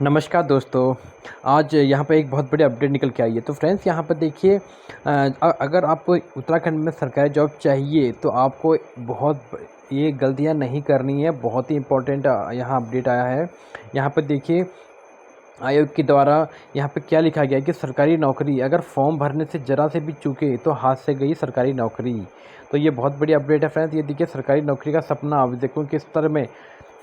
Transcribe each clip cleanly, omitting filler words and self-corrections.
नमस्कार दोस्तों। आज यहाँ पे एक बहुत बड़ी अपडेट निकल के आई है। तो फ्रेंड्स यहाँ पर देखिए, अगर आपको उत्तराखंड में सरकारी जॉब चाहिए तो आपको ये गलतियाँ नहीं करनी है। बहुत ही इम्पोर्टेंट यहाँ अपडेट आया है। यहाँ पर देखिए आयोग के द्वारा यहाँ पे क्या लिखा गया है कि सरकारी नौकरी अगर फॉर्म भरने से ज़रा से भी चूके तो हाथ से गई सरकारी नौकरी। तो ये बहुत बड़ी अपडेट है फ्रेंड्स। ये देखिए, सरकारी नौकरी का सपना आवेदकों के स्तर में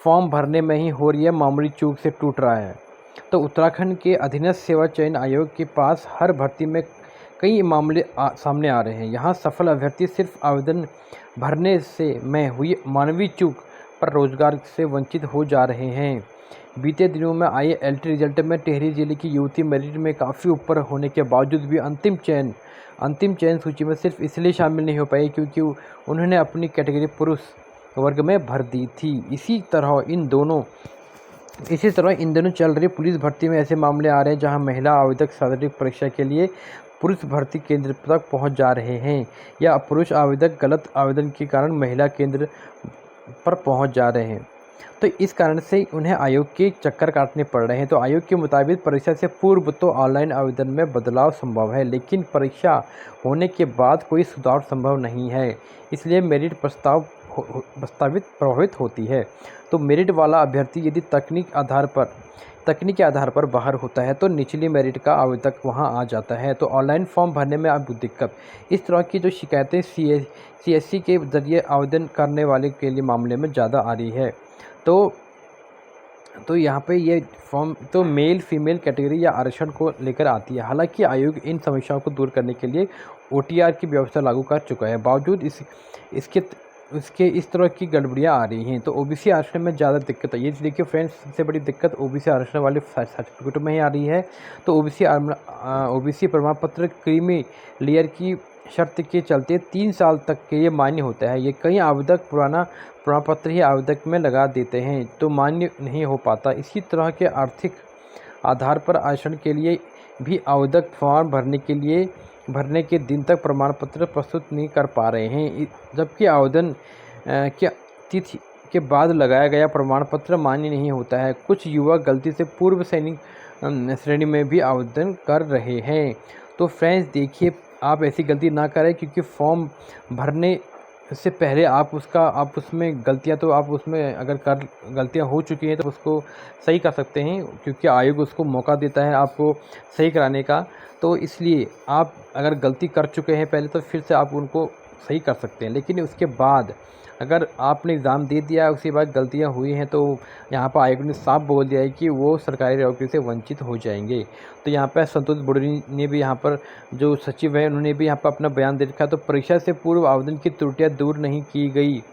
फॉर्म भरने में ही हो रही है, मामूली चूक से टूट रहा है। तो उत्तराखंड के अधीनस्थ सेवा चयन आयोग के पास हर भर्ती में कई मामले सामने आ रहे हैं। यहाँ सफल अभ्यर्थी सिर्फ आवेदन भरने से में हुई मानवीय चूक पर रोजगार से वंचित हो जा रहे हैं। बीते दिनों में आए एलटी रिजल्ट में टिहरी जिले की युवती मेरिट में काफ़ी ऊपर होने के बावजूद भी अंतिम चयन सूची में सिर्फ इसलिए शामिल नहीं हो पाई क्योंकि उन्होंने अपनी कैटेगरी पुरुष वर्ग में भर दी थी। इसी तरह इन दोनों चल रही पुलिस भर्ती में ऐसे मामले आ रहे हैं जहां महिला आवेदक शारीरिक परीक्षा के लिए पुरुष भर्ती केंद्र तक पहुंच जा रहे हैं या पुरुष आवेदक गलत आवेदन के कारण महिला केंद्र पर पहुंच जा रहे हैं। तो इस कारण से उन्हें आयोग के चक्कर काटने पड़ रहे हैं। तो आयोग के मुताबिक परीक्षा से पूर्व तो ऑनलाइन आवेदन में बदलाव संभव है, लेकिन परीक्षा होने के बाद कोई सुधार संभव नहीं है। इसलिए मेरिट प्रभावित होती है। तो मेरिट वाला अभ्यर्थी यदि तकनीकी आधार पर बाहर होता है तो निचली मेरिट का आवेदक वहां आ जाता है। तो ऑनलाइन फॉर्म भरने में अब दिक्कत, इस तरह की जो शिकायतें सीएससी के जरिए आवेदन करने वाले के लिए मामले में ज़्यादा आ रही है। तो यहाँ पे ये फॉर्म तो मेल फीमेल कैटेगरी या आरक्षण को लेकर आती है। हालांकि आयोग इन समस्याओं को दूर करने के लिए ओटीआर की व्यवस्था लागू कर चुका है। बावजूद इसके इस तरह की गड़बड़ियाँ आ रही हैं। तो ओबीसी आरक्षण में ज़्यादा दिक्कत है। ये देखिए फ्रेंड्स, सबसे बड़ी दिक्कत ओबीसी आरक्षण वाले सर्टिफिकेट में ही आ रही है। तो ओबीसी प्रमाण पत्र क्रीमी लेयर की शर्त के चलते 3 साल तक के ये मान्य होता है। ये कई आवेदक पुराना प्रमाण पत्र ही आवेदक में लगा देते हैं तो मान्य नहीं हो पाता। इसी तरह के आर्थिक आधार पर आरक्षण के लिए भी आवेदक फॉर्म भरने के दिन तक प्रमाण पत्र प्रस्तुत नहीं कर पा रहे हैं, जबकि आवेदन की तिथि के बाद लगाया गया प्रमाण पत्र मान्य नहीं होता है। कुछ युवक गलती से पूर्व सैनिक श्रेणी में भी आवेदन कर रहे हैं। तो फ्रेंड्स देखिए, आप ऐसी गलती ना करें, क्योंकि फॉर्म भरने से पहले आप उसमें अगर गलतियां हो चुकी हैं तो उसको सही कर सकते हैं, क्योंकि आयोग उसको मौका देता है आपको सही कराने का। तो इसलिए आप अगर गलती कर चुके हैं पहले तो फिर से आप उनको सही कर सकते हैं, लेकिन उसके बाद अगर आपने एग्ज़ाम दे दिया उसके बाद गलतियां हुई हैं तो यहाँ पर आयोग ने साफ बोल दिया है कि वो सरकारी नौकरी से वंचित हो जाएंगे। तो यहाँ पर संतोष बुर्री ने भी, यहाँ पर जो सचिव है, उन्होंने भी यहाँ पर अपना बयान दे रखा। तो परीक्षा से पूर्व आवेदन की त्रुटियाँ दूर नहीं की गई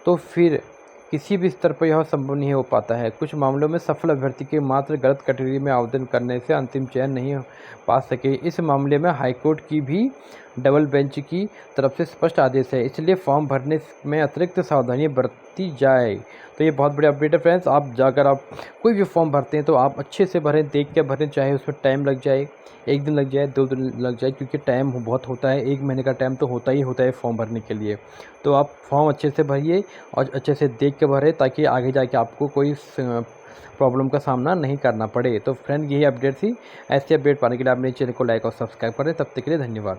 तो फिर किसी भी स्तर पर यह संभव नहीं हो पाता है। कुछ मामलों में सफल अभ्यर्थी के मात्र गलत कैटेगरी में आवेदन करने से अंतिम चयन नहीं पा सके। इस मामले में हाईकोर्ट की भी डबल बेंच की तरफ से स्पष्ट आदेश है, इसलिए फॉर्म भरने में अतिरिक्त सावधानी बरती जाए। तो ये बहुत बड़ी अपडेट है फ्रेंड्स। अगर आप कोई भी फॉर्म भरते हैं तो आप अच्छे से भरें, देख के भरें, चाहे उसमें टाइम लग जाए, 1 दिन लग जाए, 2 दिन लग जाए, क्योंकि टाइम बहुत होता है। 1 महीने का टाइम तो होता है फॉर्म भरने के लिए। तो आप फॉर्म अच्छे से भरिए और अच्छे से देख के भरें, ताकि आगे जाके आपको कोई प्रॉब्लम का सामना नहीं करना पड़े। तो फ्रेंड, यही अपडेट थी। ऐसे अपडेट पाने के लिए आप मेरे चैनल को लाइक और सब्सक्राइब करें। तब तक के लिए धन्यवाद।